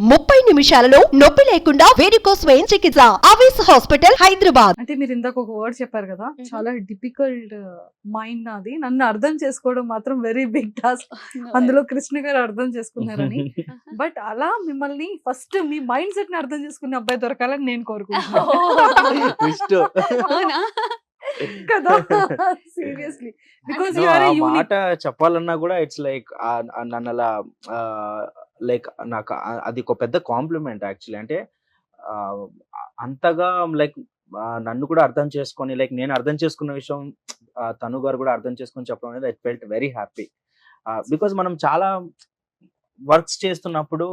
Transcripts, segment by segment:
30 నిమిషాలలో నొప్పి లేకుండా వేడికోస్ స్వయం చికిత్స. ఆవేశ హాస్పిటల్, హైదరాబాద్. అంటే మీరు ఇందాక ఒక వర్డ్ చెప్పారు కదా, చాలా డిఫికల్ట్ మైండ్ నాది, నన్ను అర్థం చేసుకోవడం మాత్రం వెరీ బిగ్ టాస్క్. అందులో కృష్ణ గారు అర్థం చేసుకున్నారని. బట్ అలా మిమ్మల్ని ఫస్ట్ మీ మైండ్ సెట్ ని అర్థం చేసుకునే అబ్బాయి దొరకాలని నేను కోరుకుంటున్నాను కదా. Seriously, because No, you are a a unique. మాట చెప్పాలన్నా కూడా ఇట్స్ లైక్ నన్ను అలా లైక్ నాకు అది ఒక పెద్ద కాంప్లిమెంట్ యాక్చువల్లీ. అంటే ఆ, అంతగా లైక్ నన్ను కూడా అర్థం చేసుకొని లైక్ నేను అర్థం చేసుకున్న విషయం తను గారు కూడా అర్థం చేసుకొని చెప్పడం అనేది I felt very happy. Because మనం చాలా వర్క్స్ చేస్తున్నప్పుడు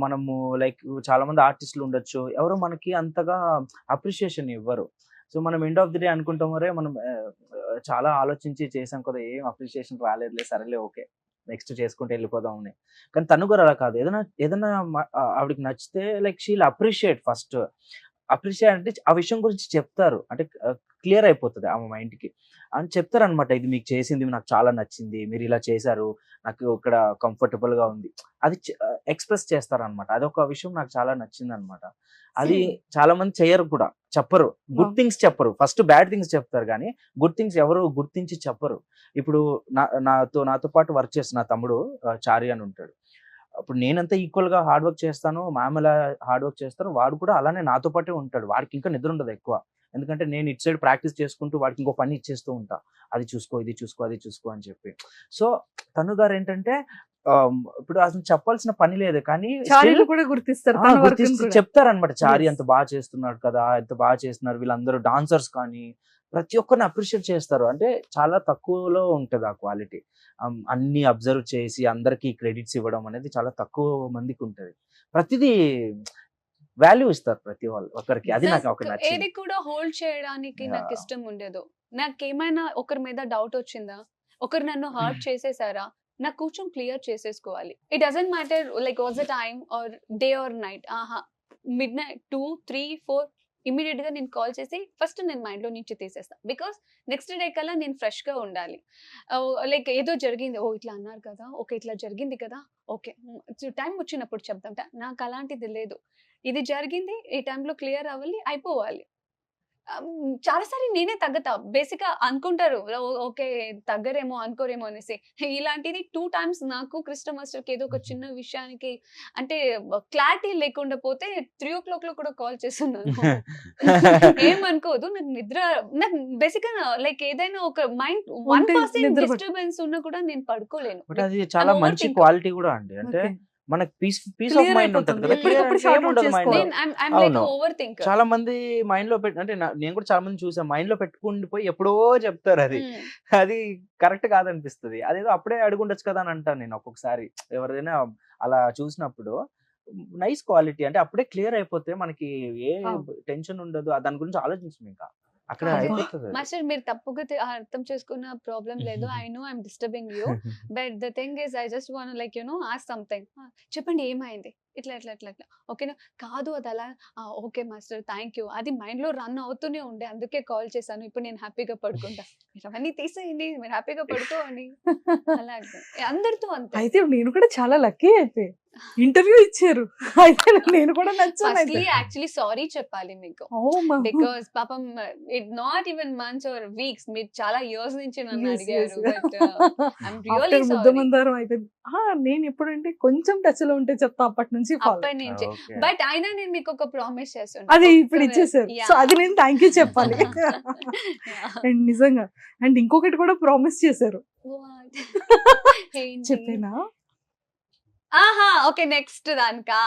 మనము లైక్ చాలా మంది ఆర్టిస్టులు ఉండొచ్చు, ఎవరు మనకి అంతగా అప్రిషియేషన్ ఇవ్వరు. సో మనం ఎండ్ ఆఫ్ ది డే అనుకుంటాం, మరే మనం చాలా ఆలోచించి చేసాం కదా, ఏం అప్రిషియేషన్ రాలేదులే, సరేలే ఓకే నెక్స్ట్ చేసుకుంటే వెళ్ళిపోదాం అని. కానీ తను కూడా అలా కాదు, ఏదైనా ఏదైనా ఆవిడకి నచ్చితే like she'll appreciate. First appreciate అంటే ఆ విషయం గురించి చెప్తారు, అంటే క్లియర్ అయిపోతుంది ఆమె మైండ్కి అని చెప్తారు అనమాట. ఇది మీకు చేసింది నాకు చాలా నచ్చింది, మీరు ఇలా చేశారు, నాకు ఇక్కడ కంఫర్టబుల్ గా ఉంది, అది ఎక్స్ప్రెస్ చేస్తారు అనమాట. అదొక విషయం నాకు చాలా నచ్చింది అనమాట. అది చాలా మంది చేయరు కూడా, చెప్పరు, గుడ్ థింగ్స్ చెప్పరు, ఫస్ట్ బ్యాడ్ థింగ్స్ చెప్తారు కానీ గుడ్ థింగ్స్ ఎవరు గుర్తించి చెప్పరు. ఇప్పుడు నాతో పాటు వర్క్ చేస్తున్న నా తమ్ముడు చారి అని ఉంటాడు. అప్పుడు నేనంతా ఈక్వల్ గా హార్డ్ వర్క్ చేస్తాను, మ్యామ్ ఎలా హార్డ్ వర్క్ చేస్తాను, వాడు కూడా అలానే నాతో పాటే ఉంటాడు. వాడికి ఇంకా నిద్ర ఉండదు ఎక్కువ, ఎందుకంటే నేను ఇటు సైడ్ ప్రాక్టీస్ చేసుకుంటూ వాడికి ఇంకో పని ఇచ్చేస్తూ ఉంటా, అది చూసుకో ఇది చూసుకో అది చూసుకో అని చెప్పి. సో తను గారు ఏంటంటే ఇప్పుడు అసలు చెప్పాల్సిన పని లేదు కానీ చారీలు కూడా గుర్తిస్తారు, తన work ని కూడా. చెప్తారనమాట. చారి Yes. అంత బాగా చేస్తున్నాడు కదా, ఎంత బాగా చేస్తున్నారు వీళ్ళందరూ డాన్సర్స్ కానీ ప్రతి ఒక్కరిని అప్రిషియేట్ చేస్తారు. అంటే చాలా తక్కువలో ఉంటది ఆ క్వాలిటీ. అన్ని అబ్జర్వ్ చేసి అందరికి క్రెడిట్స్ ఇవ్వడం అనేది చాలా తక్కువ మందికి ఉంటది. ప్రతిదీ వాల్యూ ఇస్తారు ప్రతి వాళ్ళు ఒకరికి, అది నాకు ఒక ఏది నచ్చింది. కూడా హోల్డ్ చేయడానికి నాకు Yeah. ఇష్టం ఉండదు. నాకేమైనా ఒకరి మీద డౌట్ వచ్చిందా, ఒకరు నన్ను హర్ట్ చేసేసారా, నాకు కొంచెం క్లియర్ చేసేసుకోవాలి. It doesn't matter like was the time or day or night. Midnight 2, 3, 4 immediate గా నేను కాల్ చేసి ఫస్ట్ నేను మైండ్ లో నుంచి తీసేస్తాను. బికాస్ నెక్స్ట్ డే కల్లా నేను ఫ్రెష్ గా ఉండాలి. లైక్ ఏదో జరిగింది, ఓ ఇట్లా అన్నారు కదా, ఓకే ఇట్లా జరిగింది కదా, ఓకే టైం వచ్చినప్పుడు చెప్తాం. నాకు అలాంటిది లేదు, ఇది జరిగింది ఈ టైంలో క్లియర్ అవ్వాలి, అయిపోవాలి. చాలాసారి నేనే తగ్గతా. బేసిక్ గా అనుకుంటారు ఓకే తగ్గరేమో అనుకోరేమో అనేసి. ఇలాంటిది 2 times నాకు కృష్ణ మాస్టర్ కి ఏదో ఒక చిన్న విషయానికి అంటే క్లారిటీ లేకుండా పోతే 3 o'clock లో కూడా కాల్ చేస్తున్నాను. ఏమనుకోదు, నాకు నిద్ర, నాకు బేసిక్ గా లైక్ ఏదైనా ఒక మైండ్ 1% నిద్ర డిస్టర్బెన్స్ ఉన్నా కూడా నేను పడుకోలేను. బట్ అది చాలా I'm మంచి overthinker. క్వాలిటీ కూడా అండి. అంటే Okay. మనకి పీస్ Clear ఆఫ్ మైండ్ ఉంటుంది అయిపోతుంది. కదా, ఎప్పటికప్పుడు short out మైండ్ చేసుకోవాలి. I'm like అవును. Over thinker. చాలా మంది మైండ్ లో పెట్టి, అంటే నేను కూడా చాలా మంది చూసాను, మైండ్ లో పెట్టుకుని పోయి ఎప్పుడో చెప్తారు, అది కరెక్ట్ కాదనిపిస్తుంది. అదేదో అప్పుడే అడుగుండొచ్చు కదా అని అంటాను నేను ఒక్కొక్కసారి ఎవరైనా అలా చూసినప్పుడు. నైస్ క్వాలిటీ, అంటే అప్పుడే క్లియర్ అయిపోతే మనకి ఏ టెన్షన్ ఉండదు, దాని గురించి ఆలోచించం ఇంకా, అక్కడ అదే. అయిపోతుంది. మాస్టర్ మీరు తప్పుగా అర్థం చేసుకున్న ప్రాబ్లం లేదు. I know I'm disturbing you, but the thing is I just want like ask something. చెప్పండి ఏమైంది, ఇట్లా ఇట్లా ఇట్లా ఇట్లా ఓకేనా, కాదు అది అలా, ఓకే మాస్టర్ థ్యాంక్ యూ. అది మైండ్ లో రన్ అవుతూనే ఉండే, అందుకే కాల్ చేశాను. ఇప్పుడు నేను హ్యాపీగా పడుకుంటా, మీరు అవన్నీ తీసేయండి, మీరు హ్యాపీగా పడుకోండి. అలాగే అందరితో అంతే. అయితే నేను కూడా చాలా లక్కీ అయితే ఇంటర్వ్యూ ఇచ్చారు. అయితే నేను కూడా నచ్చాను అయితే. ఫస్ట్లీ యాక్చువల్లీ సారీ చెప్పాలి మీకు, Oh, ma- బికాస్ పాపం it not even months or weeks, మీరు చాలా ఇయర్స్ నుంచి నన్ను Yes, అడిగారు. yes. But I'm After really ముద్ద సారీ మందారం అయిపోయింది. నేను ఎప్పుడంటే కొంచెం టచ్ లో ఉంటే చెప్తా, అప్పటి నుంచి follow. అప్పటి నుంచి. Okay. బట్ అయినా నేను మీకు ఒక ప్రామిస్ చేస్తాను. అది ఇప్పుడు ఇచ్చేసారు, సో అది నేను థ్యాంక్ యూ చెప్పాలి. అండ్ నిజంగా, అండ్ ఇంకొకటి కూడా ప్రామిస్ చేశారు, చెప్పేనా? ఆహా ఓకే నెక్స్ట్ దానికా,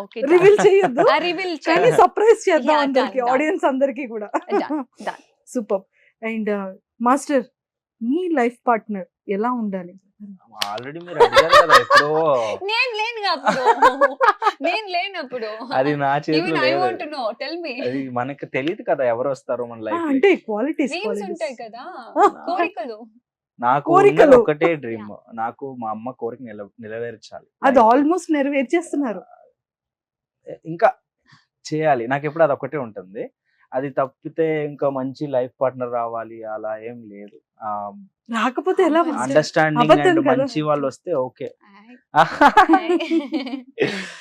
ఓకే రివీల్ చేయొద్దు రివీల్ కానీ సర్ప్రైజ్ చేద్దాం Yeah, అందరికి, done, done. ఆడియన్స్ అందరికి కూడా. done. Super. And master, me life partner ఎలా ఉండాలి? ఆల్రెడీ మీరు అడిగారు కదా ఎప్పుడో, నేను లేను అప్పుడు, నేను లేనప్పుడు. అది నా ఈవెన్ చేతిలో ఐ లేదు. Want to know, tell me. అది మనకి తెలియదు కదా ఎవరు వస్తారో మన లైఫ్. అంటే క్వాలిటీస్ డ్రీమ్స్ ఉంటాయి కదా, కోరికలు. నాకు కోరికలు. ఉన్నది ఒకటే డ్రీమ్, నాకు మా అమ్మ కోరిక నెరవేర్చాలి. అది ఆల్మోస్ట్ నెరవేర్చేస్తున్నారు. ఇంకా చేయాలి, నాకు ఎప్పుడు అది ఒకటే ఉంటుంది. అది తప్పితే ఇంకా మంచి లైఫ్ పార్ట్నర్ రావాలి అలా ఏం లేదు. రాకపోతే ఎలా అండర్స్టాండింగ్ అబద్ధం అండ్ కదా. మంచి వాళ్ళు వస్తే ఓకే.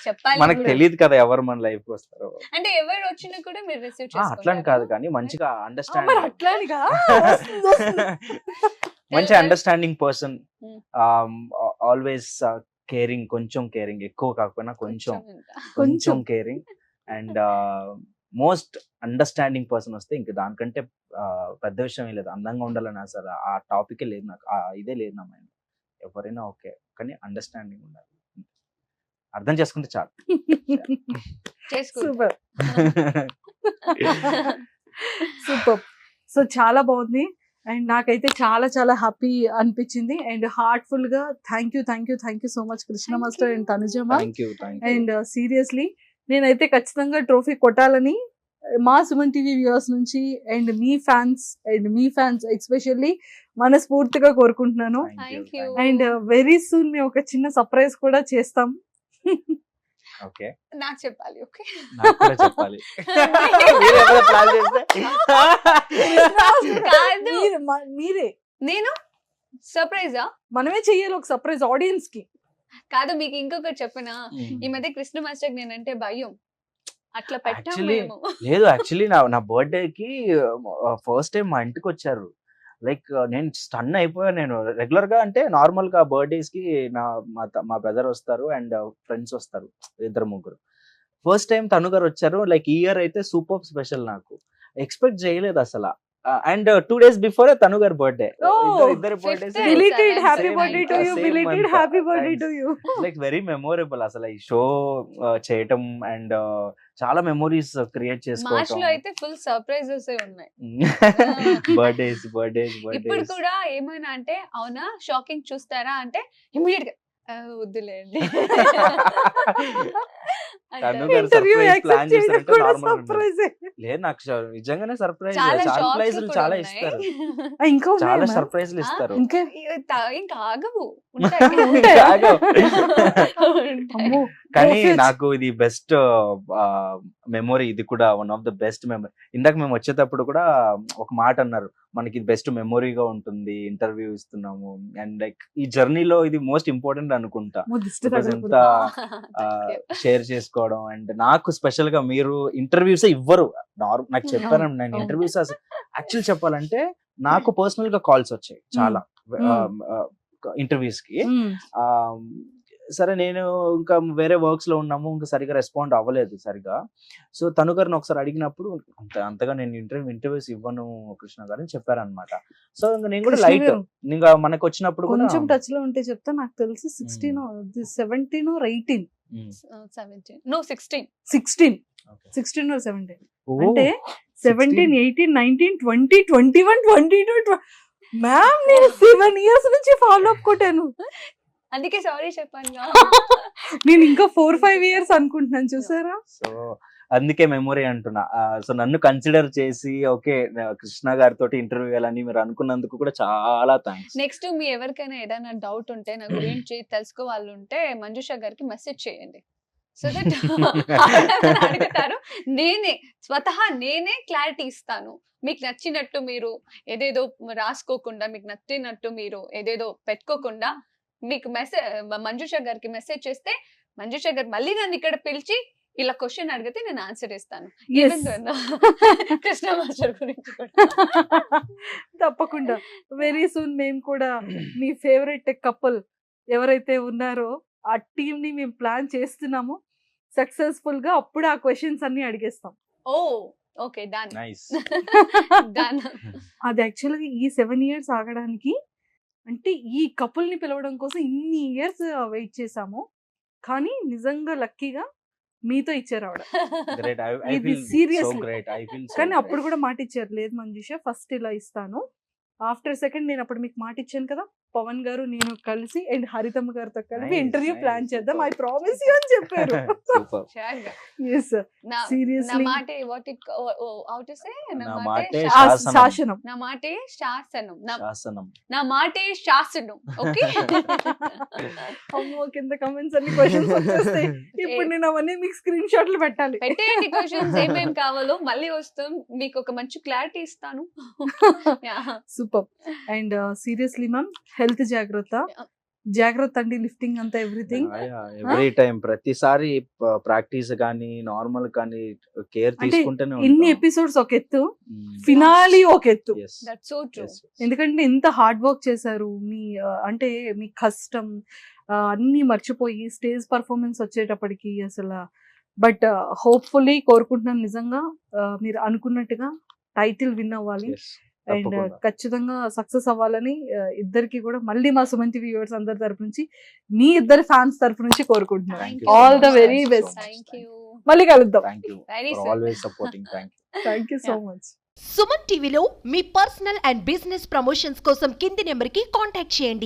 చెప్పాలి మనకు ఇప్పుడు. తెలియదు కదా ఎవరు మన లైఫ్ వస్తారో. అంటే ఎవరు వచ్చినా కూడా మీరు రిసీవ్ అట్లని కాదు కానీ మంచిగా మరి అండర్స్టాండింగ్ అట్లానిగా వస్తుంది, వస్తుంది. మంచి understanding person, Hmm. Always caring, కొంచెం కేరింగ్, ఎక్కువ కాకపోయినా కొంచెం caring and most understanding person వస్తే ఇంక దానికంటే పెద్ద విషయం ఏం లేదు. అందంగా ఉండాలని అసలు ఆ టాపికే లేదు నాకు, ఇదే లేదు నా మైండ్. ఎవరైనా ఓకే కానీ అండర్స్టాండింగ్ ఉండాలి, అర్థం చేసుకుంటే చాలు. Super super. సో చాలా బాగుంది అండ్ నాకైతే చాలా చాలా హ్యాపీ అనిపించింది అండ్ హార్ట్ఫుల్ గా thank you so much Krishna Thank master you. And Tanujamma. Thank you. And seriously నేనైతే ఖచ్చితంగా ట్రోఫీ కొట్టాలని మా సుమన్ టీవీ వ్యూవర్స్ నుంచి అండ్ మీ ఫ్యాన్స్ ఎస్పెషల్లీ మనస్ఫూర్తిగా కోరుకుంటున్నాను. Thank you. And very soon మేము ఒక చిన్న సర్ప్రైజ్ కూడా చేస్తాం. ఓకే, నాకు చెప్పాలి. ఓకే, నాకు కూడా చెప్పాలి. మీరు ఏమైనా ప్లాన్ చేస్తే కాదు. మీరే నేను సర్ప్రైజా మనమే చెయ్యాలి ఒక సర్ప్రైజ్ ఆడియన్స్ కి. కాదు, మీకు ఇంకొకటి చెప్పనా, ఈ మధ్య కృష్ణ మాస్టర్ నేనంటే భయం, అట్లా పెట్టాము Actually, మేము. లేదు యాక్చువల్లీ నా బర్త్డేకి ఫస్ట్ టైం మా ఇంటికి వచ్చారు. లైక్ నేను స్టన్ అయిపోయాను. నేను రెగ్యులర్ గా అంటే నార్మల్ గా బర్త్డేస్ కి మా బ్రదర్ వస్తారు అండ్ ఫ్రెండ్స్ వస్తారు, 2-3. ఫస్ట్ టైం తను గారు వచ్చారు. లైక్ ఈ ఇయర్ అయితే సూపర్ స్పెషల్, నాకు ఎక్స్పెక్ట్ చేయలేదు అసలు. అండ్ 2 days బిఫోర్ తను గారి బర్త్డే. Oh, ఇద్దరు birthdays fifth బిలీటెడ్ Same happy month. Birthday to you, Same బిలీటెడ్ month. Happy birthday Thanks. To you. Like very memorable అసలు ఈ షో చేయటం అండ్ చాలా మెమొరీస్ క్రియేట్ మార్చ్ చేసుకోవటం. లో అయితే ఫుల్ సర్ప్రైజెస్ ఉన్నాయి. బర్త్డేస్ ఇప్పుడు కూడా ఏమైనా అంటే అవునా షాకింగ్ చూస్తారా అంటే ఇమీడియట్ గా వద్దులేండి. తను గారు ఇంటర్వ్యూ surprise plan యాక్సెప్ట్ చేయడం చేశారంటే కూడా normal గా సర్ప్రైజ్. లేదు నాకు నిజంగానే సర్ప్రైజ్. చాలా సర్ప్రైజ్ షాక్స్ చాలా కూడా ఇస్తారు, ఉన్నాయి. ఇంకా చాలా ఉన్నాయా సర్ప్రైజ్లు ఇస్తారు. ఇంకా ఇంకా ఆగవు. ఉంటాయా? ఆగవు. అమ్మో కానీ Perfect. నాకు ఇది బెస్ట్ మెమొరీ, ఇది కూడా one of the best memory. ఇందాక మేము వచ్చేటప్పుడు కూడా ఒక మాట అన్నారు, మనకి ఇది బెస్ట్ మెమొరీగా ఉంటుంది, ఇంటర్వ్యూ ఇస్తున్నాము అండ్ లైక్ ఈ జర్నీలో ఇది మోస్ట్ ఇంపార్టెంట్ అనుకుంటా. అమ్మో, దిష్టి Because తగలకూడదు. ఎంత షేర్ చేసుకోవడం అండ్ నాకు స్పెషల్ గా మీరు ఇంటర్వ్యూస్ ఇవ్వరు. నాకు చెప్పాను, నేను అవును. ఇంటర్వ్యూస్ యాక్చువల్ చెప్పాలంటే నాకు పర్సనల్ గా కాల్స్ వచ్చాయి చాలా ఇంటర్వ్యూస్ కి. మ్మ్. ఆ, సరే నేను ఇంకా వేరే వర్క్స్ లో ఉన్నాము, ఇంకా సరిగా రెస్పాండ్ అవ్వలేదు సరిగా. సో తను గారిని ఒకసారి అడిగినప్పుడు అంతగా నేను ఇంటర్వ్యూస్ ఇవ్వను కృష్ణ గారు అని చెప్పారనమాట. సో ఇంకా నేను కూడా కృష్ణ లైట్, గారు, ఇంకా మనకు వచ్చినప్పుడు కూడా కొంచెం టచ్ లో ఉంటే చెప్తా. నాకు తెలిసి 16 17 or 18 17 no 16 16 Okay. 16 or 17 ఓ, అంటే 17 18 19 20 21 22 మ్యామ్ నేను 7 years నుంచి ఫాలో అప్ కొట్టాను. అందుకే సారీ చెప్పాను. నేను ఇంకా 4-5 years అనుకుంటున్నాను, చూసారా? సో అందుకే మెమొరీ అంటున్నా. సో నన్ను కన్సిడర్ చేసి ఓకే కృష్ణ గారితో ఇంటర్వ్యూ ఇవ్వాలని మీరు అనుకున్నందుకు కూడా చాలా థ్యాంక్స్. నెక్స్ట్ మీ ఎవరికైనా ఏదైనా డౌట్ ఉంటే నా గురించి తెలుసుకోవాలంటే మంజుష గారికి మెసేజ్ చేయండి. సో దట్ అడుగుతారు, స్వతహా నేనే క్లారిటీ ఇస్తాను. మీకు నచ్చినట్టు మీరు ఏదేదో రాసుకోకుండా, మీకు నచ్చినట్టు మీరు ఏదేదో పెట్టుకోకుండా మీకు మంజుష గారికి మెసేజ్ చేస్తే మంజుష గారు మళ్ళీ నన్ను ఇక్కడ పిలిచి ఇలా క్వశ్చన్ అడిగితే నేను ఆన్సర్ ఇస్తాను. Yes. Even though Krishna master గురించి కూడా. తప్పకుండా వెరీ సూన్ మేము కూడా మీ ఫేవరెట్ కపుల్ ఎవరైతే ఉన్నారో ఆ టీమ్ ని మేము ప్లాన్ చేస్తున్నాము సక్సెస్ఫుల్ గా. అప్పుడు ఆ క్వశ్చన్స్ అన్ని అడిగేస్తాం. ఓ ఓకే, డన్ నైస్. డన్. అది యాక్చువల్గా ఈ 7 years ఆగడానికి, అంటే ఈ కపుల్ ని పిలవడం కోసం ఇన్ని ఇయర్స్ వెయిట్ చేసాము. కానీ నిజంగా లక్కీగా మీతో ఇచ్చారు ఆవిడ. గ్రేట్. ఐ ఇది feel so seriously. Great. I feel కానీ అప్పుడు కూడా మాట ఇచ్చారు, లేదు మంజుష ఫస్ట్ ఇలా ఇస్తాను, ఆఫ్టర్ సెకండ్ నేను అప్పుడు మీకు మాట ఇచ్చాను కదా, పవన్ గారు నేను కలిసి అండ్ హరితమ్మ గారితో కలిపి Nice, ఇంటర్వ్యూ nice, ప్లాన్ చేద్దాం, ఐ super. ప్రామిస్ యూ అని చెప్పారు. Super. Sure గా. ఎస్ నా సీరియస్లీ మాటే what it how to say నా నా మాటే మాటే శాసనం. శాసనం. నా మాటే శాసనం శాసనం. నా మాటే శాసనం. ఓకే అమ్మో కింద కమెంట్స్ అన్ని క్వశ్చన్స్ వచ్చేస్తాయి. ఇప్పుడు నేను అవన్నీ మీకు స్క్రీన్ షాట్లు పెట్టాలి. పెట్టేయండి క్వశ్చన్స్ ఏమేం కావాలో, మళ్ళీ వస్తాం మీకు ఒక మంచి క్లారిటీ ఇస్తాను. Super. And seriously ma'am health జాగ్రత్త అండి, లిఫ్టింగ్ అంతా ఎవ్రీథింగ్. ఎవ్రీ టైం ప్రతిసారి ప్రాక్టీస్ కానీ నార్మల్ కానీ కేర్ అంటే తీసుకుంటూనే ఇన్ని ఎపిసోడ్స్ ఒక ఎత్తు, ఫినాలి ఒక ఎత్తు. That's so true. ఎందుకంటే ఇంత హార్డ్ వర్క్ చేశారు, మీ అంటే మీ కష్టం అన్ని మర్చిపోయి స్టేజ్ పర్ఫార్మెన్స్ వచ్చేటప్పటికి అసలు. బట్ హోప్ఫుల్లీ కోరుకుంటున్నాను నిజంగా మీరు అనుకున్నట్టుగా టైటిల్ విన్ అవ్వాలి అండ్ ఖచ్చితంగా సక్సెస్ అవ్వాలని ఇద్దరికి కూడా మళ్ళీ మా సుమన్ టీవీ వ్యూవర్స్ అందరి తరపు నుంచి, మీ ఇద్దరు ఫ్యాన్స్ తరపు నుంచి కోరుకుంటున్నాను. Thank you all so the much. Very Thank you so best. much. Thank you. మళ్ళీ కలుద్దాం. Thank you very for always supporting. Thank you. Thank you so much. Suman టీవీలో మీ పర్సనల్ అండ్ బిజినెస్ ప్రమోషన్స్ కోసం కింది నెంబర్కి contact చేయండి.